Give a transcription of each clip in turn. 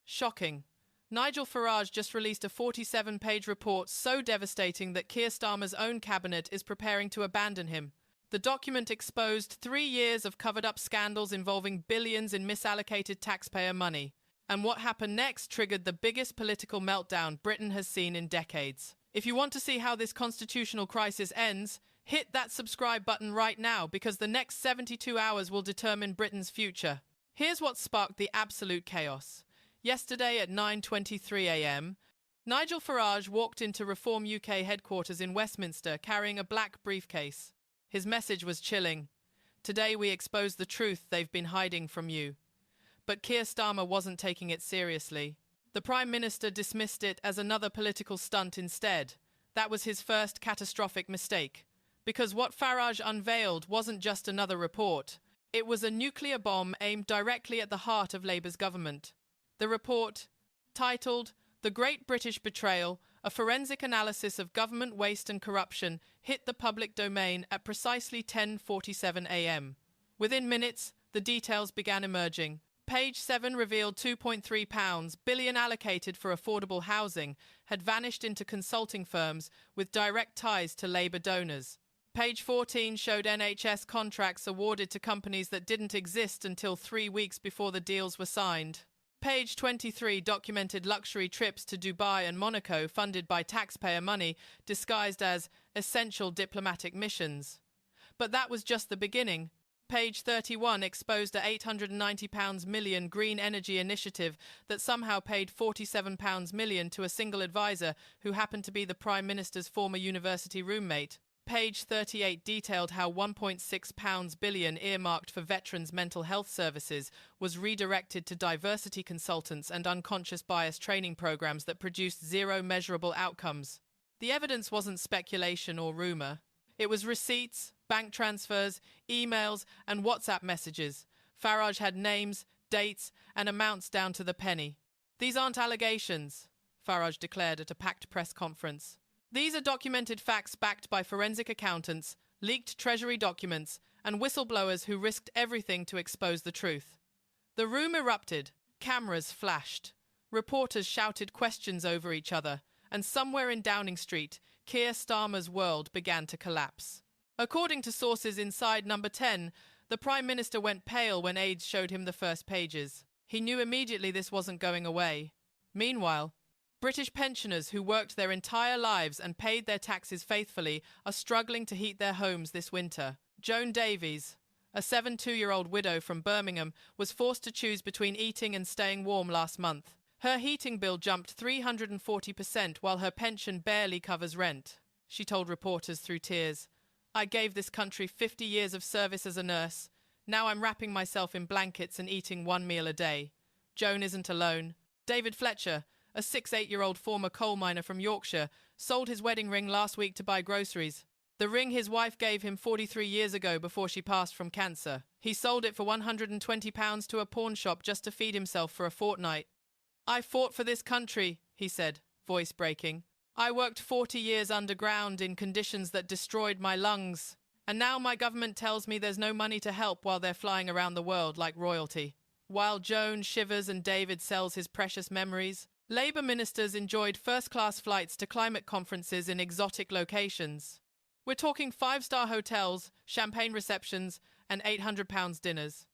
Shocking. Nigel Farage just released a 47-page report so devastating that Keir Starmer's own cabinet is preparing to abandon him. The document exposed 3 years of covered-up scandals involving billions in misallocated taxpayer money. And what happened next triggered the biggest political meltdown Britain has seen in decades. If you want to see how this constitutional crisis ends, hit that subscribe button right now, because the next 72 hours will determine Britain's future. Here's what sparked the absolute chaos. Yesterday at 9:23 a.m., Nigel Farage walked into Reform UK headquarters in Westminster carrying a black briefcase. His message was chilling. Today we expose the truth they've been hiding from you. But Keir Starmer wasn't taking it seriously. The Prime Minister dismissed it as another political stunt instead. That was his first catastrophic mistake. Because what Farage unveiled wasn't just another report. It was a nuclear bomb aimed directly at the heart of Labour's government. The report, titled "The Great British Betrayal, a forensic analysis of government waste and corruption," hit the public domain at precisely 10:47 a.m. Within minutes, the details began emerging. Page 7 revealed £2.3 billion allocated for affordable housing had vanished into consulting firms with direct ties to Labour donors. Page 14 showed NHS contracts awarded to companies that didn't exist until 3 weeks before the deals were signed. Page 23 documented luxury trips to Dubai and Monaco funded by taxpayer money disguised as essential diplomatic missions. But that was just the beginning. Page 31 exposed a £890 million green energy initiative that somehow paid £47 million to a single advisor who happened to be the Prime Minister's former university roommate. Page 38 detailed how £1.6 billion earmarked for veterans' mental health services was redirected to diversity consultants and unconscious bias training programs that produced zero measurable outcomes. The evidence wasn't speculation or rumour. It was receipts, bank transfers, emails, and WhatsApp messages. Farage had names, dates, and amounts down to the penny. "These aren't allegations," Farage declared at a packed press conference. "These are documented facts backed by forensic accountants, leaked Treasury documents, and whistleblowers who risked everything to expose the truth." The room erupted. Cameras flashed. Reporters shouted questions over each other. And somewhere in Downing Street, Keir Starmer's world began to collapse. According to sources inside Number 10, the Prime Minister went pale when aides showed him the first pages. He knew immediately this wasn't going away. Meanwhile, British pensioners who worked their entire lives and paid their taxes faithfully are struggling to heat their homes this winter. Joan Davies, a 72-year-old widow from Birmingham, was forced to choose between eating and staying warm last month. Her heating bill jumped 340% while her pension barely covers rent. She told reporters through tears, "I gave this country 50 years of service as a nurse. Now I'm wrapping myself in blankets and eating one meal a day." Joan isn't alone. David Fletcher, a 68-year-old former coal miner from Yorkshire, sold his wedding ring last week to buy groceries. The ring his wife gave him 43 years ago before she passed from cancer. He sold it for £120 to a pawn shop just to feed himself for a fortnight. "I fought for this country," he said, voice breaking. "I worked 40 years underground in conditions that destroyed my lungs. And now my government tells me there's no money to help while they're flying around the world like royalty." While Joan shivers and David sells his precious memories, Labour ministers enjoyed first-class flights to climate conferences in exotic locations. We're talking 5-star hotels, champagne receptions, and £800 dinners.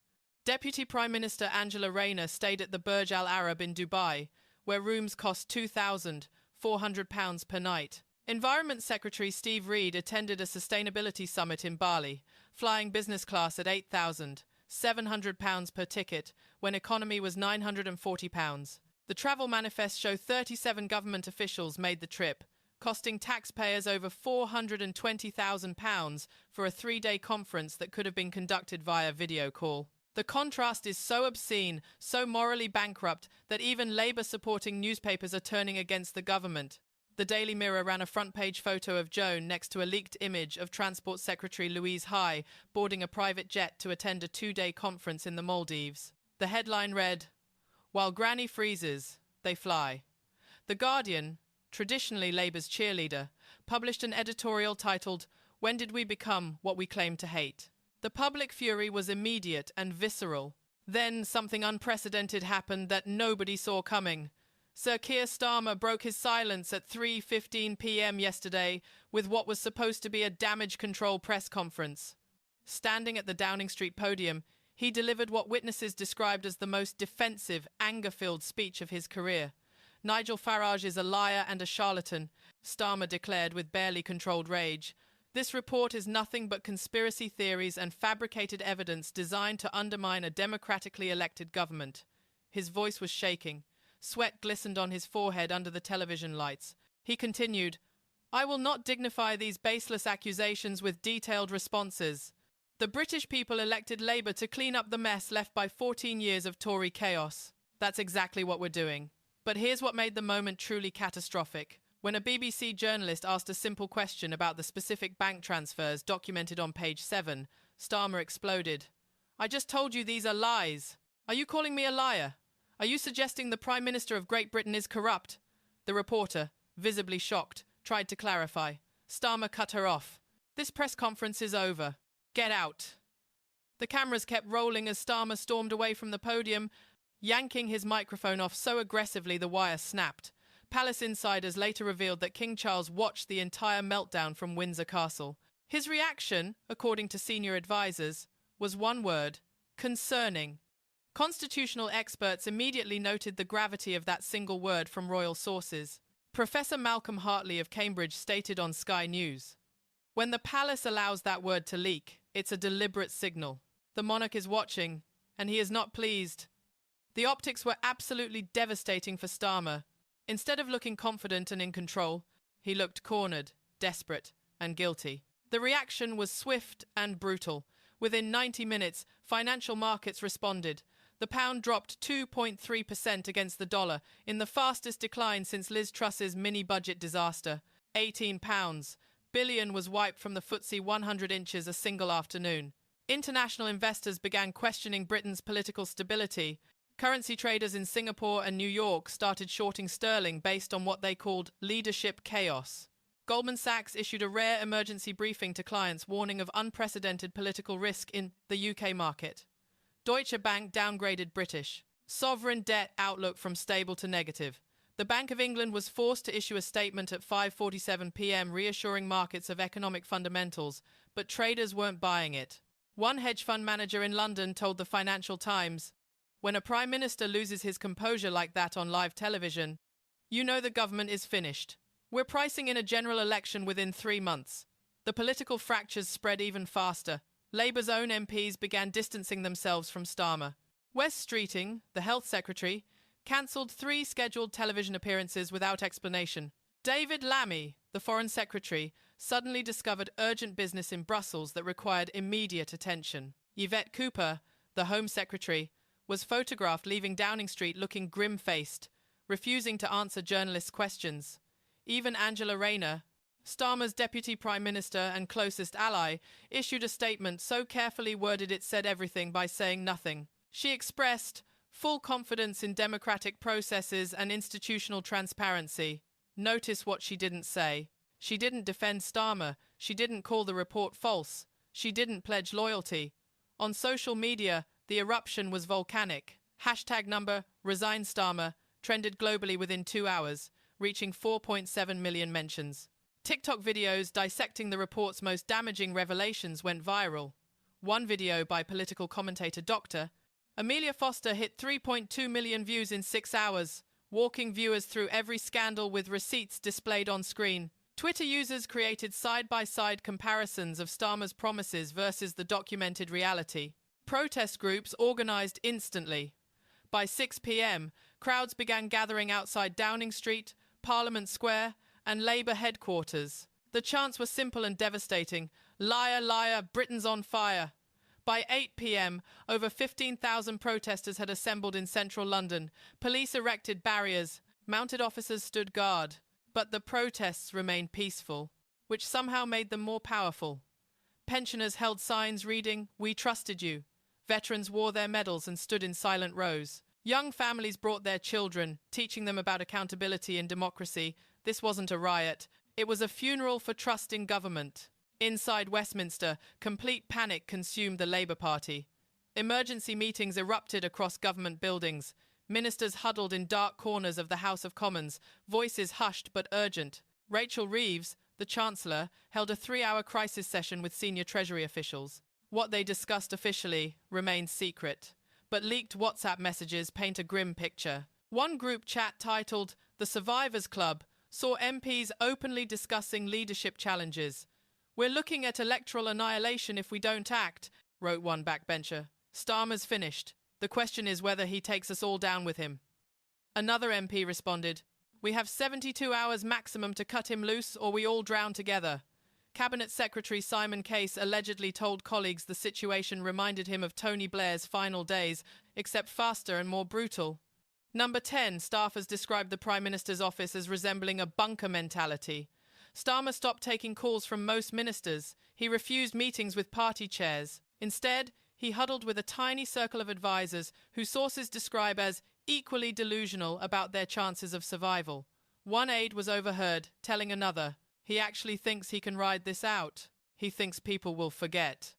Deputy Prime Minister Angela Rayner stayed at the Burj Al Arab in Dubai, where rooms cost £2,400 per night. Environment Secretary Steve Reed attended a sustainability summit in Bali, flying business class at £8,700 per ticket, when economy was £940. The travel manifest shows 37 government officials made the trip, costing taxpayers over £420,000 for a 3-day conference that could have been conducted via video call. The contrast is so obscene, so morally bankrupt, that even Labour-supporting newspapers are turning against the government. The Daily Mirror ran a front-page photo of Joan next to a leaked image of Transport Secretary Louise High boarding a private jet to attend a 2-day conference in the Maldives. The headline read, "While Granny freezes, they fly." The Guardian, traditionally Labour's cheerleader, published an editorial titled, "When did we become what we claim to hate?" The public fury was immediate and visceral. Then something unprecedented happened that nobody saw coming. Sir Keir Starmer broke his silence at 3:15 p.m. yesterday with what was supposed to be a damage control press conference. Standing at the Downing Street podium, he delivered what witnesses described as the most defensive, anger-filled speech of his career. Nigel Farage is a liar and a charlatan, Starmer declared with barely controlled rage. This report is nothing but conspiracy theories and fabricated evidence designed to undermine a democratically elected government. His voice was shaking. Sweat glistened on his forehead under the television lights. He continued, "I will not dignify these baseless accusations with detailed responses. The British people elected Labour to clean up the mess left by 14 years of Tory chaos. That's exactly what we're doing." But here's what made the moment truly catastrophic. When a BBC journalist asked a simple question about the specific bank transfers documented on page 7, Starmer exploded. "I just told you these are lies. Are you calling me a liar? Are you suggesting the Prime Minister of Great Britain is corrupt?" The reporter, visibly shocked, tried to clarify. Starmer cut her off. "This press conference is over. Get out." The cameras kept rolling as Starmer stormed away from the podium, yanking his microphone off so aggressively the wire snapped. Palace insiders later revealed that King Charles watched the entire meltdown from Windsor Castle. His reaction, according to senior advisers, was one word: concerning. Constitutional experts immediately noted the gravity of that single word from royal sources. Professor Malcolm Hartley of Cambridge stated on Sky News, "When the palace allows that word to leak, it's a deliberate signal. The monarch is watching, and he is not pleased." The optics were absolutely devastating for Starmer. Instead of looking confident and in control, he looked cornered, desperate, and guilty. The reaction was swift and brutal. Within 90 minutes, financial markets responded. The pound dropped 2.3% against the dollar, in the fastest decline since Liz Truss's mini-budget disaster. £18 billion was wiped from the FTSE 100 inches a single afternoon. International investors began questioning Britain's political stability. Currency traders in Singapore and New York started shorting sterling based on what they called leadership chaos. Goldman Sachs issued a rare emergency briefing to clients warning of unprecedented political risk in the UK market. Deutsche Bank downgraded British sovereign debt outlook from stable to negative. The Bank of England was forced to issue a statement at 5:47 p.m. reassuring markets of economic fundamentals, but traders weren't buying it. One hedge fund manager in London told the Financial Times, "When a prime minister loses his composure like that on live television, you know the government is finished. We're pricing in a general election within 3 months." The political fractures spread even faster. Labour's own MPs began distancing themselves from Starmer. Wes Streeting, the health secretary, cancelled 3 scheduled television appearances without explanation. David Lammy, the foreign secretary, suddenly discovered urgent business in Brussels that required immediate attention. Yvette Cooper, the home secretary, was photographed leaving Downing Street looking grim-faced, refusing to answer journalists' questions. Even Angela Rayner, Starmer's deputy prime minister and closest ally, issued a statement so carefully worded it said everything by saying nothing. She expressed full confidence in democratic processes and institutional transparency. Notice what she didn't say. She didn't defend Starmer. She didn't call the report false. She didn't pledge loyalty. On social media, the eruption was volcanic. #number Resign Starmer trended globally within 2 hours, reaching 4.7 million mentions. TikTok videos dissecting the report's most damaging revelations went viral. One video by political commentator Dr. Amelia Foster hit 3.2 million views in 6 hours, walking viewers through every scandal with receipts displayed on screen. Twitter users created side-by-side comparisons of Starmer's promises versus the documented reality. Protest groups organized instantly. By 6 p.m., crowds began gathering outside Downing Street, Parliament Square, and Labour headquarters. The chants were simple and devastating. "Liar, liar, Britain's on fire." By 8 p.m., over 15,000 protesters had assembled in central London. Police erected barriers. Mounted officers stood guard. But the protests remained peaceful, which somehow made them more powerful. Pensioners held signs reading, "We trusted you." Veterans wore their medals and stood in silent rows. Young families brought their children, teaching them about accountability and democracy. This wasn't a riot. It was a funeral for trust in government. Inside Westminster, complete panic consumed the Labour Party. Emergency meetings erupted across government buildings. Ministers huddled in dark corners of the House of Commons, voices hushed but urgent. Rachel Reeves, the Chancellor, held a 3-hour crisis session with senior Treasury officials. What they discussed officially remains secret, but leaked WhatsApp messages paint a grim picture. One group chat titled "The Survivors Club" saw MPs openly discussing leadership challenges. "We're looking at electoral annihilation if we don't act," wrote one backbencher. "Starmer's finished. The question is whether he takes us all down with him." Another MP responded, "We have 72 hours maximum to cut him loose or we all drown together." Cabinet Secretary Simon Case allegedly told colleagues the situation reminded him of Tony Blair's final days, except faster and more brutal. Number 10, staffers described the Prime Minister's office as resembling a bunker mentality. Starmer stopped taking calls from most ministers. He refused meetings with party chairs. Instead, he huddled with a tiny circle of advisers who sources describe as equally delusional about their chances of survival. One aide was overheard telling another, "He actually thinks he can ride this out. He thinks people will forget."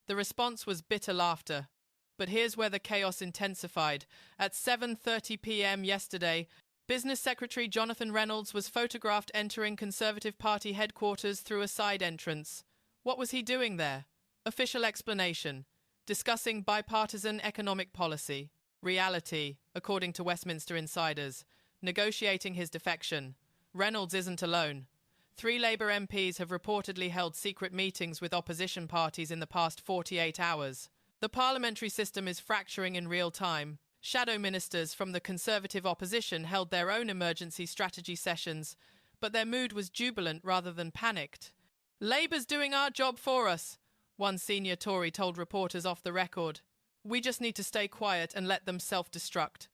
The response was bitter laughter. But here's where the chaos intensified. At 7:30 p.m. yesterday, Business Secretary Jonathan Reynolds was photographed entering Conservative Party headquarters through a side entrance. What was he doing there? Official explanation: discussing bipartisan economic policy. Reality, according to Westminster insiders: negotiating his defection. Reynolds isn't alone. 3 Labour MPs have reportedly held secret meetings with opposition parties in the past 48 hours. The parliamentary system is fracturing in real time. Shadow ministers from the Conservative opposition held their own emergency strategy sessions, but their mood was jubilant rather than panicked. "Labour's doing our job for us," one senior Tory told reporters off the record. "We just need to stay quiet and let them self-destruct."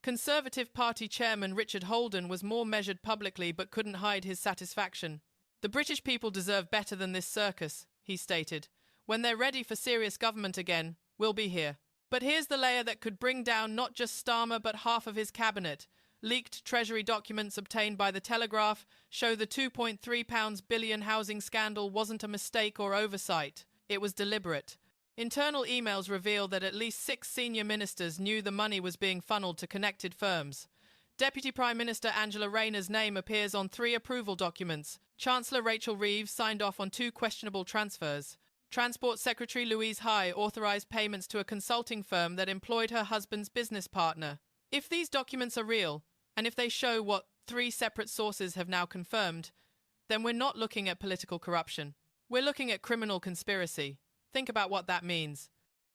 Conservative Party chairman Richard Holden was more measured publicly but couldn't hide his satisfaction. "The British people deserve better than this circus," he stated. "When they're ready for serious government again, we'll be here." But here's the layer that could bring down not just Starmer but half of his cabinet. Leaked Treasury documents obtained by The Telegraph show the £2.3 billion housing scandal wasn't a mistake or oversight. It was deliberate. Internal emails reveal that at least 6 senior ministers knew the money was being funneled to connected firms. Deputy Prime Minister Angela Rayner's name appears on 3 approval documents. Chancellor Rachel Reeves signed off on 2 questionable transfers. Transport Secretary Louise High authorised payments to a consulting firm that employed her husband's business partner. If these documents are real, and if they show what 3 separate sources have now confirmed, then we're not looking at political corruption. We're looking at criminal conspiracy. Think about what that means.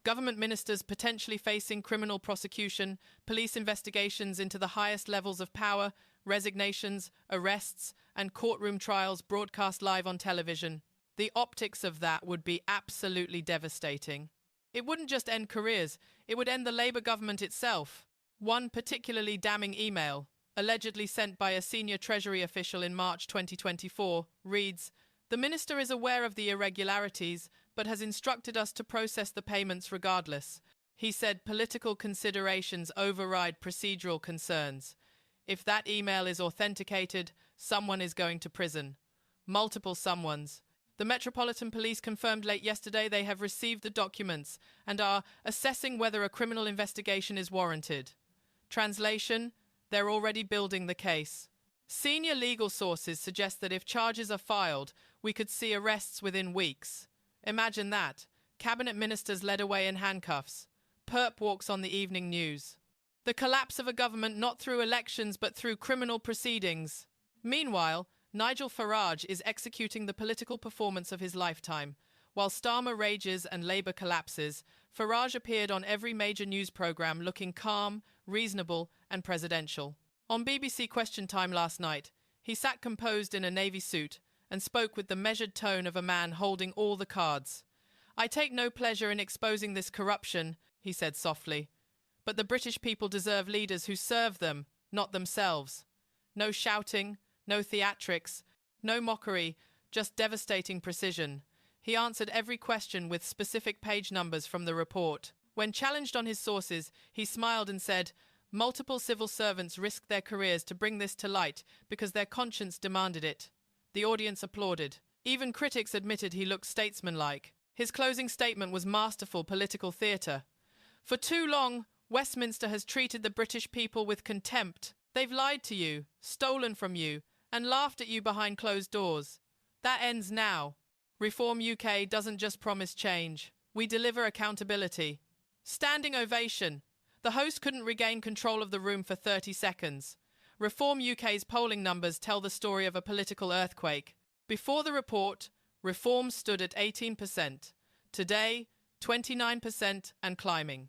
Government ministers potentially facing criminal prosecution, police investigations into the highest levels of power, resignations, arrests, and courtroom trials broadcast live on television. The optics of that would be absolutely devastating. It wouldn't just end careers, it would end the Labour government itself. One particularly damning email, allegedly sent by a senior Treasury official in March 2024, reads, "The Minister is aware of the irregularities, but has instructed us to process the payments regardless. He said political considerations override procedural concerns. If that email is authenticated, someone is going to prison. Multiple someones." The Metropolitan Police confirmed late yesterday they have received the documents and are assessing whether a criminal investigation is warranted. Translation: they're already building the case. Senior legal sources suggest that if charges are filed, we could see arrests within weeks. Imagine that. Cabinet ministers led away in handcuffs. Perp walks on the evening news. The collapse of a government not through elections but through criminal proceedings. Meanwhile, Nigel Farage is executing the political performance of his lifetime. While Starmer rages and Labour collapses, Farage appeared on every major news programme looking calm, reasonable and presidential. On BBC Question Time last night, he sat composed in a navy suit and spoke with the measured tone of a man holding all the cards. "I take no pleasure in exposing this corruption," he said softly. "But the British people deserve leaders who serve them, not themselves. No shouting, no theatrics, no mockery, just devastating precision." He answered every question with specific page numbers from the report. When challenged on his sources, he smiled and said, "Multiple civil servants risked their careers to bring this to light because their conscience demanded it." The audience applauded. Even critics admitted he looked statesmanlike. His closing statement was masterful political theatre. For too long, Westminster has treated the British people with contempt. They've lied to you, stolen from you, and laughed at you behind closed doors. That ends now. Reform UK doesn't just promise change. We deliver accountability. Standing ovation. The host couldn't regain control of the room for 30 seconds. Reform UK's polling numbers tell the story of a political earthquake. Before the report, Reform stood at 18%. Today, 29% and climbing.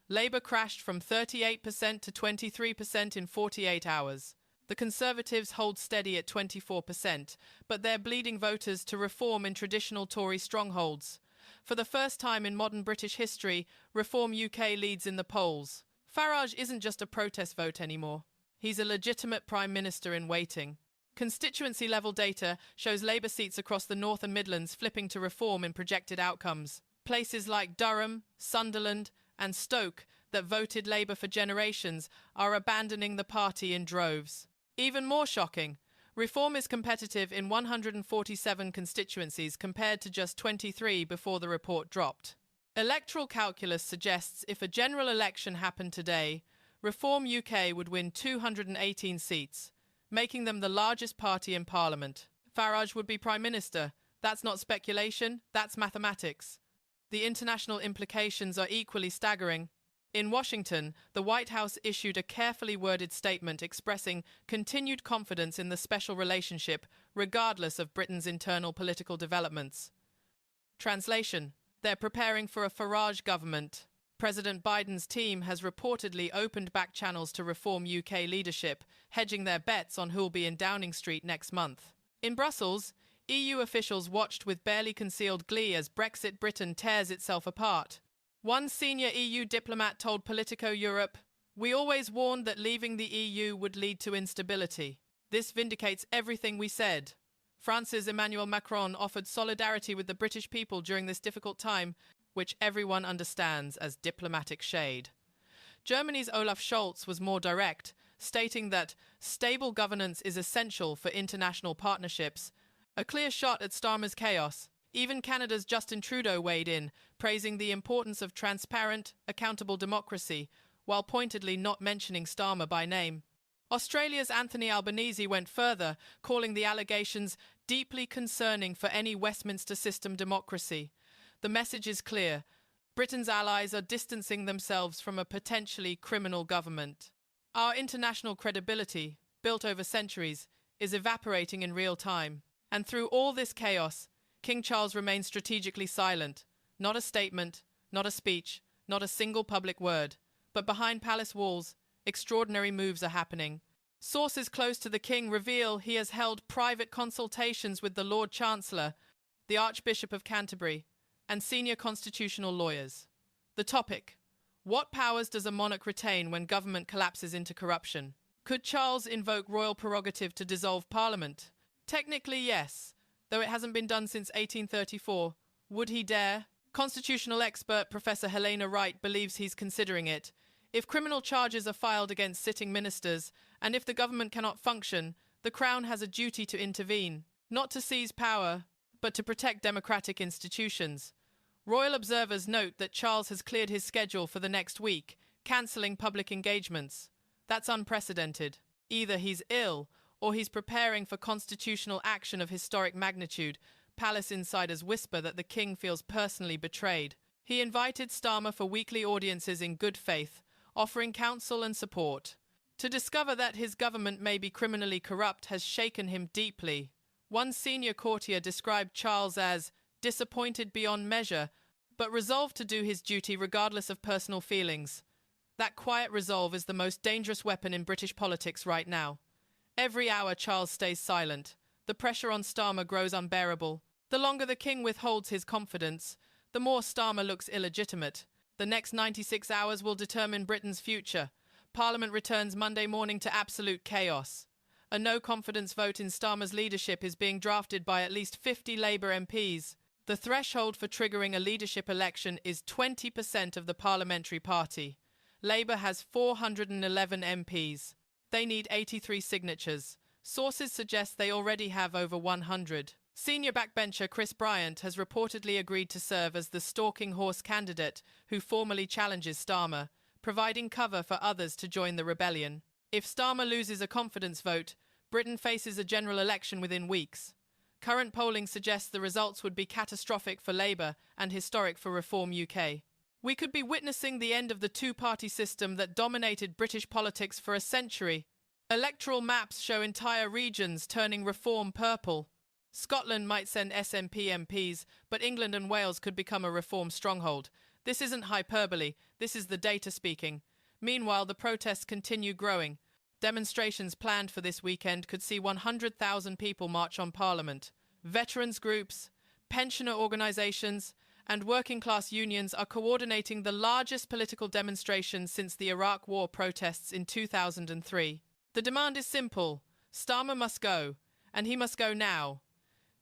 Labour crashed from 38% to 23% in 48 hours. The Conservatives hold steady at 24%, but they're bleeding voters to reform in traditional Tory strongholds. For the first time in modern British history, Reform UK leads in the polls. Farage isn't just a protest vote anymore. He's a legitimate Prime Minister in waiting. Constituency-level data shows Labour seats across the North and Midlands flipping to Reform in projected outcomes. Places like Durham, Sunderland, and Stoke that voted Labour for generations are abandoning the party in droves. Even more shocking, Reform is competitive in 147 constituencies compared to just 23 before the report dropped. Electoral calculus suggests if a general election happened today, Reform UK would win 218 seats, making them the largest party in Parliament. Farage would be Prime Minister. That's not speculation, that's mathematics. The international implications are equally staggering. In Washington, the White House issued a carefully worded statement expressing continued confidence in the special relationship, regardless of Britain's internal political developments. Translation: they're preparing for a Farage government. President Biden's team has reportedly opened back channels to Reform UK leadership, hedging their bets on who'll be in Downing Street next month. In Brussels, EU officials watched with barely concealed glee as Brexit Britain tears itself apart. One senior EU diplomat told Politico Europe, "We always warned that leaving the EU would lead to instability. This vindicates everything we said." France's Emmanuel Macron offered solidarity with the British people during this difficult time, which everyone understands as diplomatic shade. Germany's Olaf Scholz was more direct, stating that stable governance is essential for international partnerships, a clear shot at Starmer's chaos. Even Canada's Justin Trudeau weighed in, praising the importance of transparent, accountable democracy, while pointedly not mentioning Starmer by name. Australia's Anthony Albanese went further, calling the allegations deeply concerning for any Westminster system democracy. The message is clear. Britain's allies are distancing themselves from a potentially criminal government. Our international credibility, built over centuries, is evaporating in real time. And through all this chaos, King Charles remains strategically silent. Not a statement, not a speech, not a single public word. But behind palace walls, extraordinary moves are happening. Sources close to the king reveal he has held private consultations with the Lord Chancellor, the Archbishop of Canterbury, and senior constitutional lawyers. The topic: what powers does a monarch retain when government collapses into corruption? Could Charles invoke royal prerogative to dissolve Parliament? Technically, yes, though it hasn't been done since 1834. Would he dare? Constitutional expert Professor Helena Wright believes he's considering it. If criminal charges are filed against sitting ministers, and if the government cannot function, the Crown has a duty to intervene, not to seize power, but to protect democratic institutions. Royal observers note that Charles has cleared his schedule for the next week, cancelling public engagements. That's unprecedented. Either he's ill, or he's preparing for constitutional action of historic magnitude. Palace insiders whisper that the king feels personally betrayed. He invited Starmer for weekly audiences in good faith, offering counsel and support. To discover that his government may be criminally corrupt has shaken him deeply. One senior courtier described Charles as disappointed beyond measure, but resolved to do his duty regardless of personal feelings. That quiet resolve is the most dangerous weapon in British politics right now. Every hour Charles stays silent, the pressure on Starmer grows unbearable. The longer the king withholds his confidence, the more Starmer looks illegitimate. The next 96 hours will determine Britain's future. Parliament returns Monday morning to absolute chaos. A no-confidence vote in Starmer's leadership is being drafted by at least 50 Labour MPs. The threshold for triggering a leadership election is 20% of the parliamentary party. Labour has 411 MPs. They need 83 signatures. Sources suggest they already have over 100. Senior backbencher Chris Bryant has reportedly agreed to serve as the stalking horse candidate who formally challenges Starmer, providing cover for others to join the rebellion. If Starmer loses a confidence vote, Britain faces a general election within weeks. Current polling suggests the results would be catastrophic for Labour and historic for Reform UK. We could be witnessing the end of the two-party system that dominated British politics for a century. Electoral maps show entire regions turning Reform purple. Scotland might send SNP MPs, but England and Wales could become a Reform stronghold. This isn't hyperbole, this is the data speaking. Meanwhile, the protests continue growing. Demonstrations planned for this weekend could see 100,000 people march on Parliament. Veterans groups, pensioner organisations, and working-class unions are coordinating the largest political demonstration since the Iraq War protests in 2003. The demand is simple. Starmer must go, and he must go now.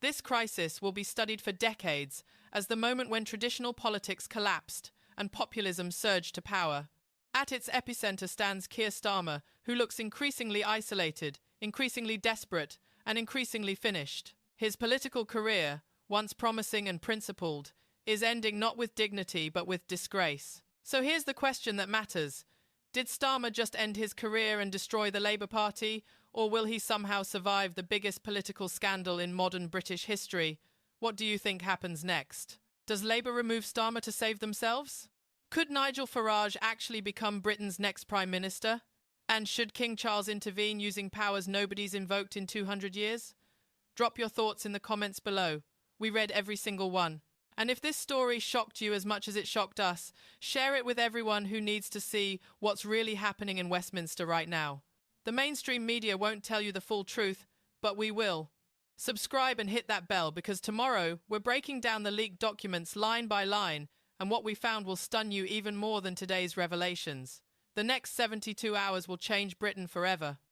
This crisis will be studied for decades as the moment when traditional politics collapsed and populism surged to power. At its epicenter stands Keir Starmer, who looks increasingly isolated, increasingly desperate, and increasingly finished. His political career, once promising and principled, is ending not with dignity but with disgrace. So here's the question that matters. Did Starmer just end his career and destroy the Labour Party, or will he somehow survive the biggest political scandal in modern British history? What do you think happens next? Does Labour remove Starmer to save themselves? Could Nigel Farage actually become Britain's next Prime Minister? And should King Charles intervene using powers nobody's invoked in 200 years? Drop your thoughts in the comments below. We read every single one. And if this story shocked you as much as it shocked us, share it with everyone who needs to see what's really happening in Westminster right now. The mainstream media won't tell you the full truth, but we will. Subscribe and hit that bell because tomorrow we're breaking down the leaked documents line by line, and what we found will stun you even more than today's revelations. The next 72 hours will change Britain forever.